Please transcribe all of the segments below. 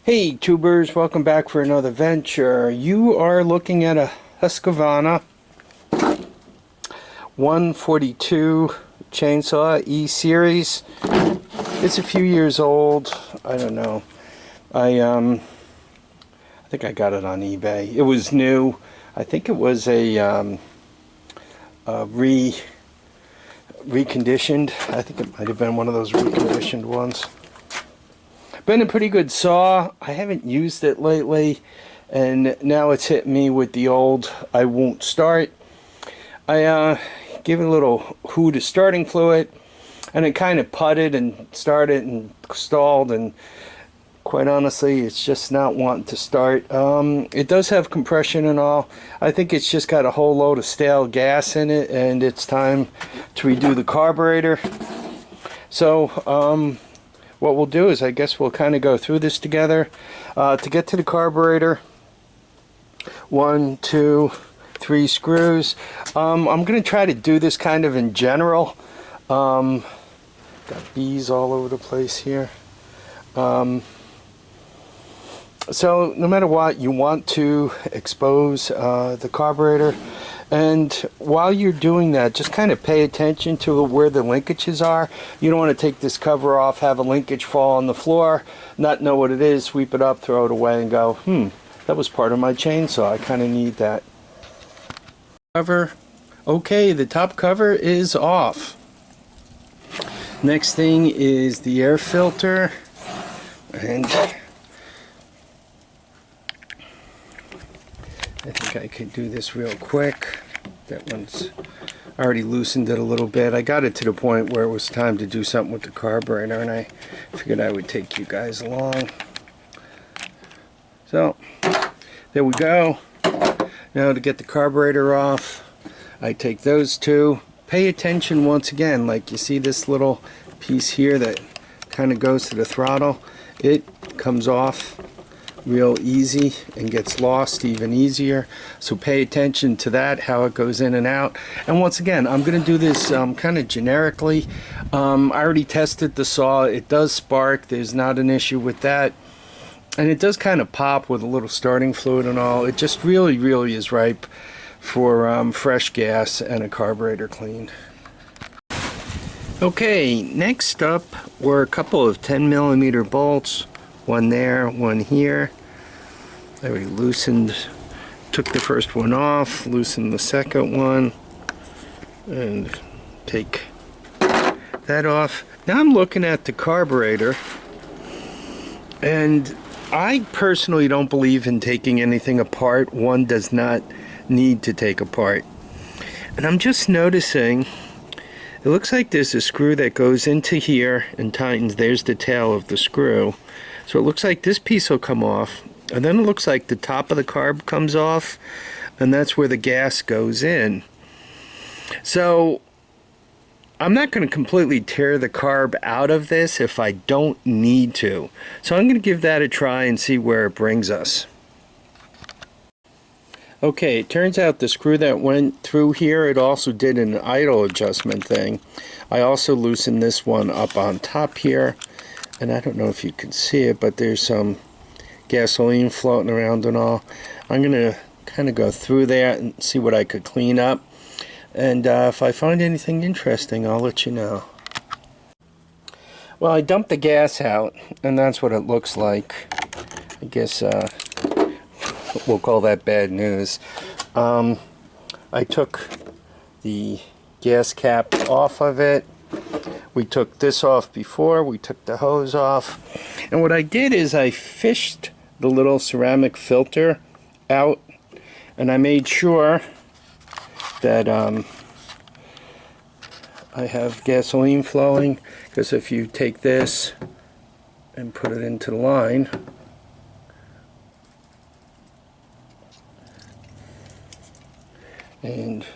Hey tubers, welcome back for another venture. You are looking at a Husqvarna 142 Chainsaw E-Series. It's a few years old. I don't know. I think I got it on eBay. It was new. I think it was a reconditioned. I think it might have been one of those reconditioned ones. Been a pretty good saw. I haven't used it lately, and now it's hit me with the old I won't start. I gave it a little hoot of starting fluid, and it kind of putted and started and stalled, and quite honestly it's just not wanting to start. It does have compression and all. I think it's just got a whole load of stale gas in it, and it's time to redo the carburetor. So what we'll do is I guess we'll kind of go through this together. To get to the carburetor, 1, 2, 3 screws. I'm going to try to do this kind of in general. Got bees all over the place here. So no matter what, you want to expose the carburetor. And while you're doing that, just kind of pay attention to where the linkages are. You don't want to take this cover off, have a linkage fall on the floor, not know what it is, sweep it up, throw it away, and go, that was part of my chainsaw. I kind of need that. Cover. Okay, the top cover is off. Next thing is the air filter. And I think I could do this real quick. That one's already loosened it a little bit. I got it to the point where it was time to do something with the carburetor, and I figured I would take you guys along. So there we go. Now to get the carburetor off, I take those two. Pay attention once again, like you see this little piece here that kind of goes to the throttle. It comes off real easy and gets lost even easier, so pay attention to that, how it goes in and out. And once again, I'm going to do this kind of generically. I already tested the saw. It does spark. There's not an issue with that, and it does kind of pop with a little starting fluid and all. It just really is ripe for fresh gas and a carburetor clean. Okay, next up were a couple of 10mm bolts. One there, one here. I already loosened, took the first one off, loosened the second one, and take that off. Now I'm looking at the carburetor, and I personally don't believe in taking anything apart. One does not need to take apart. And I'm just noticing, it looks like there's a screw that goes into here and tightens. There's the tail of the screw. So it looks like this piece will come off, and then it looks like the top of the carb comes off, and that's where the gas goes in. So I'm not going to completely tear the carb out of this if I don't need to. So I'm going to give that a try and see where it brings us. Okay, it turns out the screw that went through here, it also did an idle adjustment thing. I also loosened this one up on top here. And I don't know if you can see it, but there's some gasoline floating around and all. I'm going to kind of go through that and see what I could clean up. And if I find anything interesting, I'll let you know. Well, I dumped the gas out, and that's what it looks like. I guess we'll call that bad news. I took the gas cap off of it. We took this off before, we took the hose off, and what I did is I fished the little ceramic filter out, and I made sure that I have gasoline flowing, because if you take this and put it into the line, and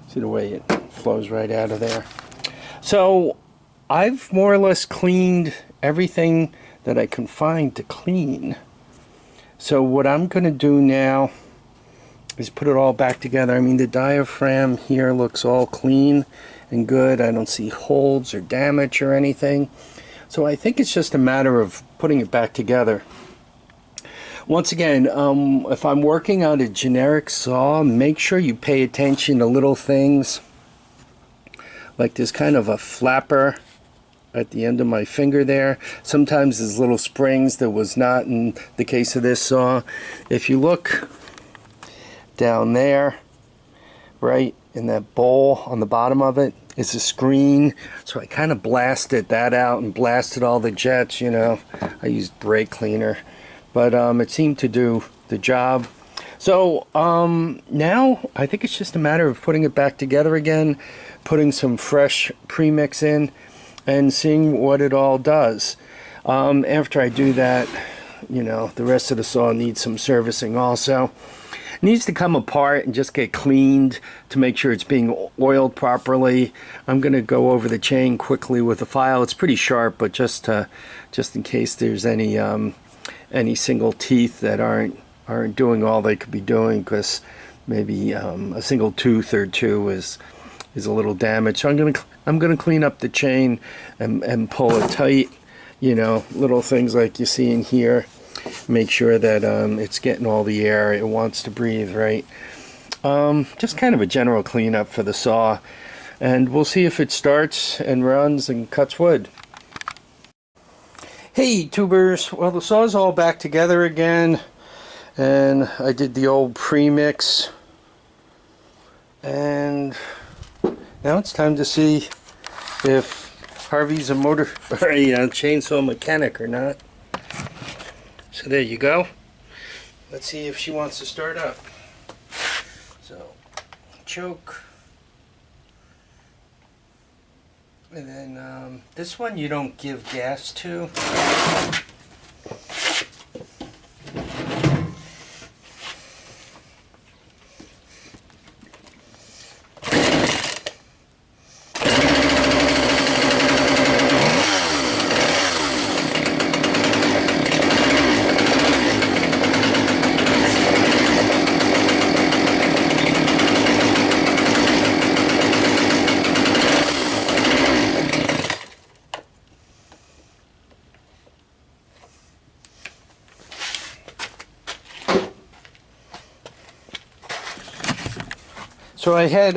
see the way it flows right out of there. So I've more or less cleaned everything that I can find to clean. So what I'm going to do now is put it all back together. I mean, the diaphragm here looks all clean, and good. I don't see holes or damage or anything. So I think it's just a matter of putting it back together. Once again, if I'm working on a generic saw, make sure you pay attention to little things. Like there's kind of a flapper at the end of my finger there. Sometimes there's little springs that was not in the case of this saw. If you look down there, right in that bowl on the bottom of it, is a screen. So I kind of blasted that out and blasted all the jets, you know. I used brake cleaner. But it seemed to do the job. So now I think it's just a matter of putting it back together again, putting some fresh premix in, and seeing what it all does. After I do that, you know, the rest of the saw needs some servicing also. It needs to come apart and just get cleaned to make sure it's being oiled properly. I'm going to go over the chain quickly with a file. It's pretty sharp, but just in case there's any single teeth that aren't doing all they could be doing, because maybe a single tooth or two is a little damaged. So I'm gonna clean up the chain and pull it tight. You know, little things like you see in here. Make sure that it's getting all the air it wants to breathe, right? Just kind of a general cleanup for the saw, and we'll see if it starts and runs and cuts wood. Hey tubers, well, the saw's all back together again, and I did the old premix, and now it's time to see if Harvey's a chainsaw mechanic or not. So there you go. Let's see if she wants to start up. So choke. And then this one you don't give gas to. So I had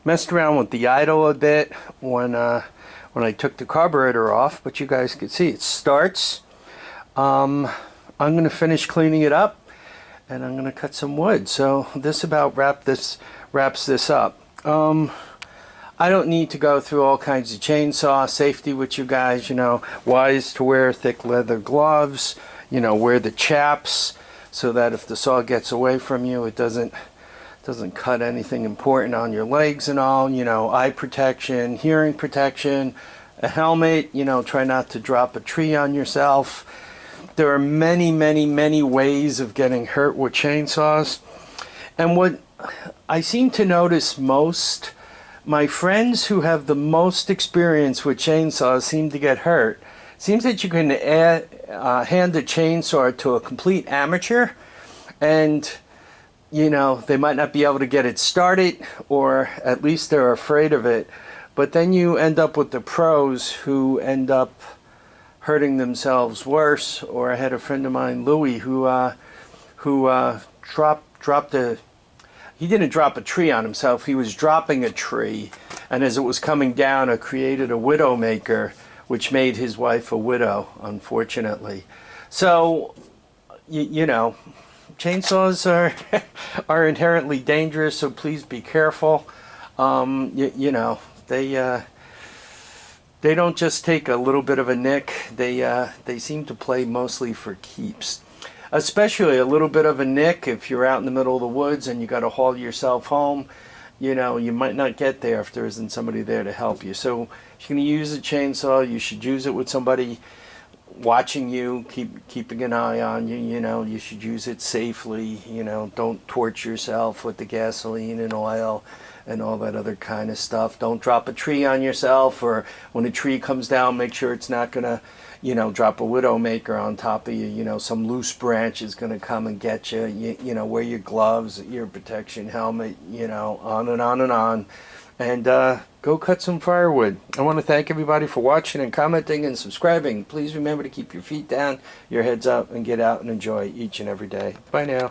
messed around with the idle a bit when I took the carburetor off, but you guys can see it starts. I'm going to finish cleaning it up, and I'm going to cut some wood. So this about wraps this up. I don't need to go through all kinds of chainsaw safety with you guys. You know, wise to wear thick leather gloves. You know, wear the chaps so that if the saw gets away from you, it doesn't cut anything important on your legs and all. You know, eye protection, hearing protection, a helmet. You know, try not to drop a tree on yourself. There are many, many, many ways of getting hurt with chainsaws. And what I seem to notice most, my friends who have the most experience with chainsaws seem to get hurt. Seems that you can hand a chainsaw to a complete amateur, and you know, they might not be able to get it started, or at least they're afraid of it. But then you end up with the pros who end up hurting themselves worse. Or I had a friend of mine, Louis, who dropped a... He didn't drop a tree on himself. He was dropping a tree, and as it was coming down, it created a widowmaker, which made his wife a widow, unfortunately. So, you know, chainsaws are inherently dangerous, so please be careful. You know, they don't just take a little bit of a nick. They seem to play mostly for keeps. Especially a little bit of a nick if you're out in the middle of the woods and you got to haul yourself home. You know, you might not get there if there isn't somebody there to help you. So if you're going to use a chainsaw, you should use it with somebody watching you, keeping an eye on you. You know, you should use it safely. You know, don't torch yourself with the gasoline and oil and all that other kind of stuff. Don't drop a tree on yourself, or when a tree comes down, make sure it's not gonna, you know, drop a widowmaker on top of you. You know, some loose branch is gonna come and get you. You know, wear your gloves, ear protection, helmet, you know, on and on and on. and go cut some firewood. I want to thank everybody for watching and commenting and subscribing. Please remember to keep your feet down, your heads up, and get out and enjoy each and every day. Bye now.